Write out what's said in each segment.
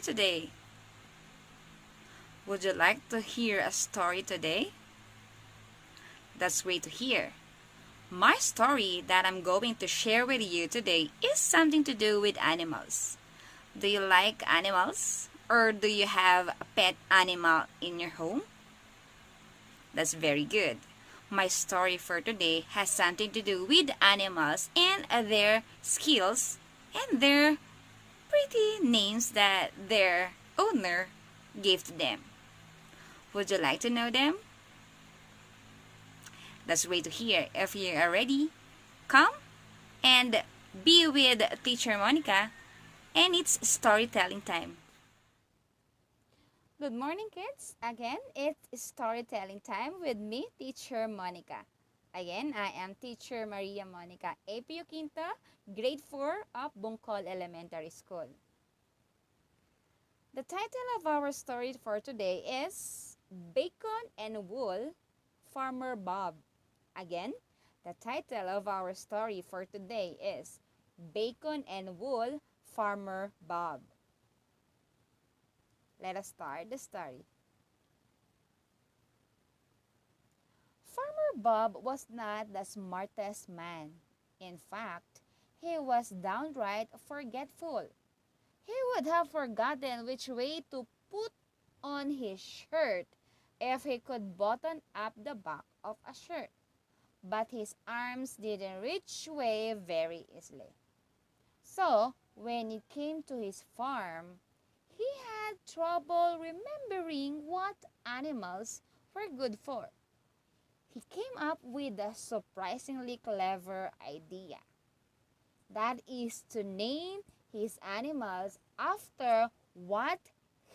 today? Would you like to hear a story today? That's great to hear. My story that I'm going to share with you today is something to do with animals. Do you like animals? Or do you have a pet animal in your home? That's very good. My story for today has something to do with animals and their skills and their pretty names that their owner gave to them. Would you like to know them? That's great to hear. If you are ready, come and be with Teacher Monica, and it's storytelling time. Good morning, kids. Again, it's storytelling time with me, Teacher Monica. Again, I am Teacher Maria Monica Apio Quinta, Grade 4 of Bungkol Elementary School. The title of our story for today is Bacon and Wool, Farmer Bob. Again, the title of our story for today is Bacon and Wool, Farmer Bob. Let us start the story. Farmer Bob was not the smartest man. In fact, he was downright forgetful. He would have forgotten which way to put on his shirt if he could button up the back of a shirt. But his arms didn't reach way very easily. So, when it came to his farm, he had trouble remembering what animals were good for. He came up with a surprisingly clever idea. That is to name his animals after what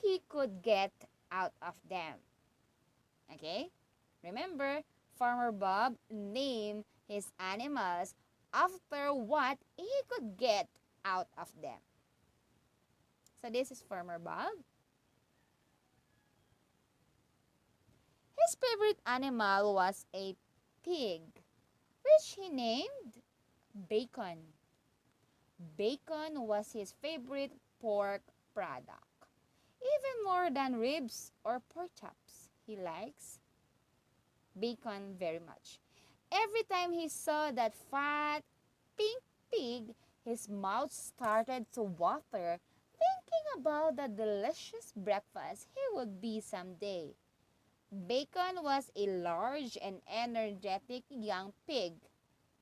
he could get out of them. Okay? Remember, Farmer Bob named his animals after what he could get out of them. So this is Farmer Bob. His favorite animal was a pig, which he named Bacon. Bacon was his favorite pork product. Even more than ribs or pork chops, he likes bacon very much. Every time he saw that fat, pink pig, his mouth started to water, thinking about the delicious breakfast he would be someday. Bacon was a large and energetic young pig,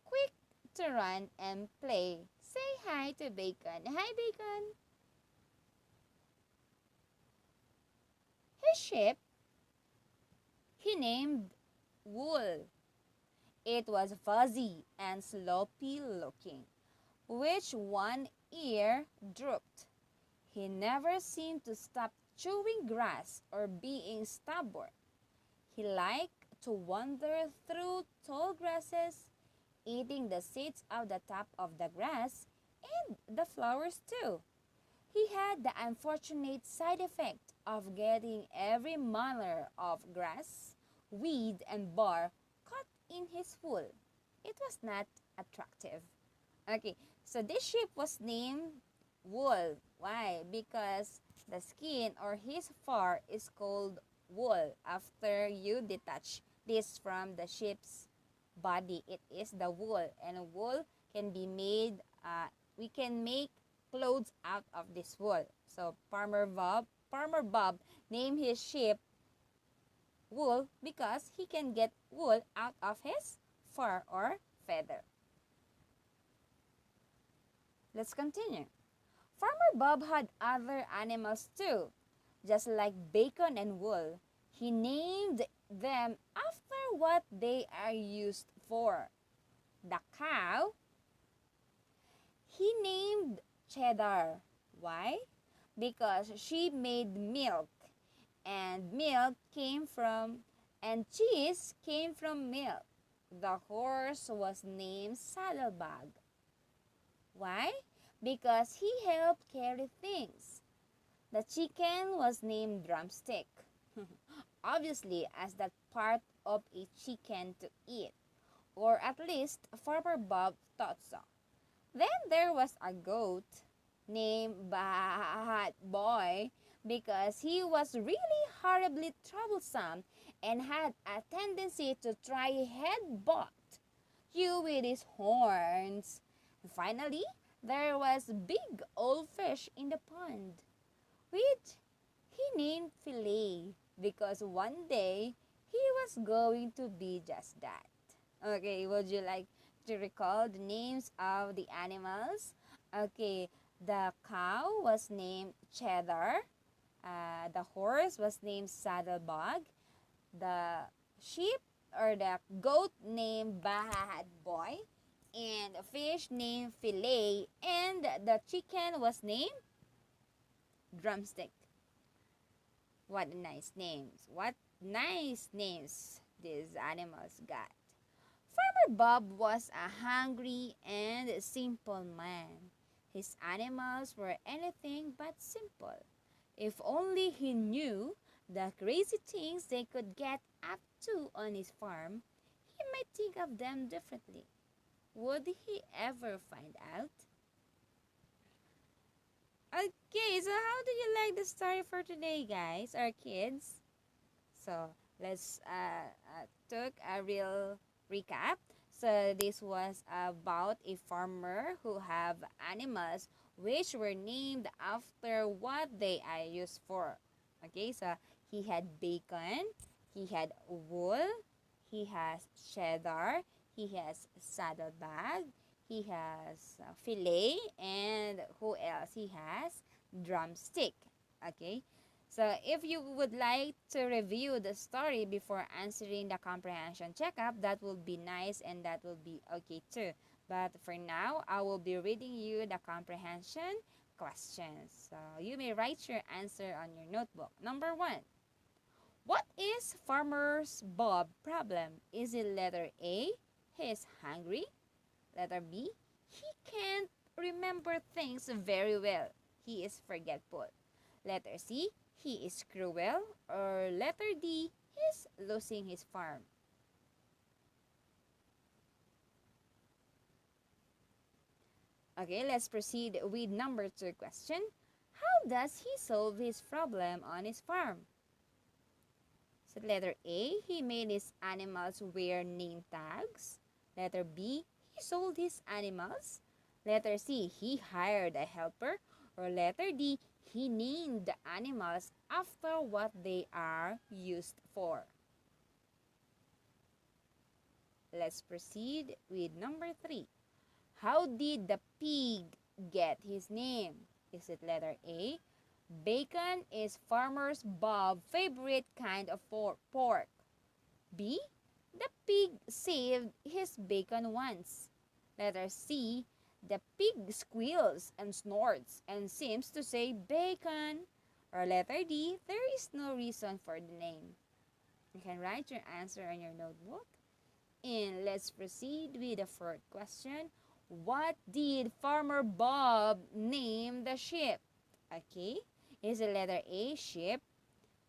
quick to run and play. Say hi to Bacon. Hi, Bacon. His sheep, he named Wool. It was fuzzy and sloppy looking, which one ear drooped. He never seemed to stop chewing grass or being stubborn. He liked to wander through tall grasses, eating the seeds of the top of the grass and the flowers too. He had the unfortunate side effect of getting every manner of grass, weed, and bar caught in his wool. It was not attractive. Okay, so this sheep was named Wool. Why? Because the skin or his fur is called wool. After you detach this from the sheep's body, it is the wool, and wool can be made, we can make clothes out of this wool. So Farmer Bob named his sheep Wool because he can get wool out of his fur or feather. Let's continue. Farmer Bob had other animals too. Just like Bacon and Wool, he named them after what they are used for. The cow, he named Cheddar. Why? Because she made milk, and cheese came from milk. The horse was named Saddlebag. Why? Because he helped carry things. The chicken was named Drumstick, obviously as that part of a chicken to eat, or at least Farmer Bob thought so. Then there was a goat. named Bad Boy because he was really horribly troublesome and had a tendency to try headbutt you with his horns. Finally, there was big old fish in the pond, which he named Filet because one day he was going to be just that. Okay, would you like to recall the names of the animals? Okay, the cow was named Cheddar. The horse was named Saddlebag. The sheep or the goat named Bad Boy. And the fish named Filet. And the chicken was named Drumstick. What nice names. What nice names these animals got. Farmer Bob was a hungry and simple man. His animals were anything but simple. If only he knew the crazy things they could get up to on his farm, he might think of them differently. Would he ever find out? Okay, so how do you like the story for today, guys, or kids? So let's took a real recap. So this was about a farmer who have animals which were named after what they are used for. Okay, so he had bacon, he had wool, he has cheddar, he has saddlebag, he has fillet, and who else? He has drumstick. Okay, so if you would like to review the story before answering the comprehension checkup, that will be nice and that will be okay too. But for now, I will be reading you the comprehension questions. So you may write your answer on your notebook. Number 1. What is Farmer's Bob problem? Is it letter A, he is hungry? Letter B, he can't remember things very well. He is forgetful. Letter C, he is cruel. Or letter D, he's losing his farm. Okay, let's proceed with number 2 question. How does he solve his problem on his farm? So letter A, he made his animals wear name tags. Letter B, he sold his animals. Letter C, he hired a helper. Or letter D, he named the animals after what they are used for. Let's proceed with number 3. How did the pig get his name? Is it letter A? Bacon is Farmer's Bob's favorite kind of pork. B. The pig saved his bacon once. Letter C. The pig squeals and snorts and seems to say bacon. Or letter D. There is no reason for the name. You can write your answer on your notebook. And let's proceed with the fourth question. What did Farmer Bob name the sheep? Okay. Is it letter A, sheep?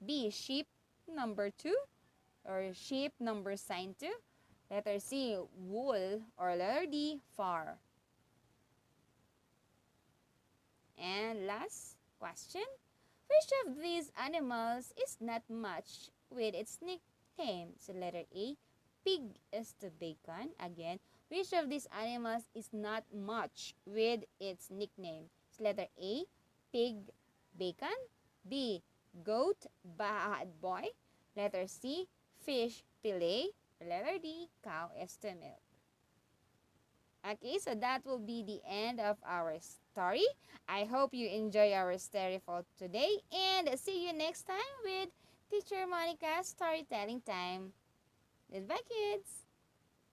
B, sheep number 2? Or sheep number sign 2? Letter C, wool. Or letter D, far. And last question. Which of these animals is not much with its nickname? So letter A, pig is the bacon. Again, which of these animals is not much with its nickname? So letter A, pig, bacon. B, goat, bad boy. Letter C, fish, filet. Letter D, cow is the milk. Okay, so that will be the end of our story. I hope you enjoy our story for today and see you next time with Teacher Monica's storytelling time. Goodbye, kids!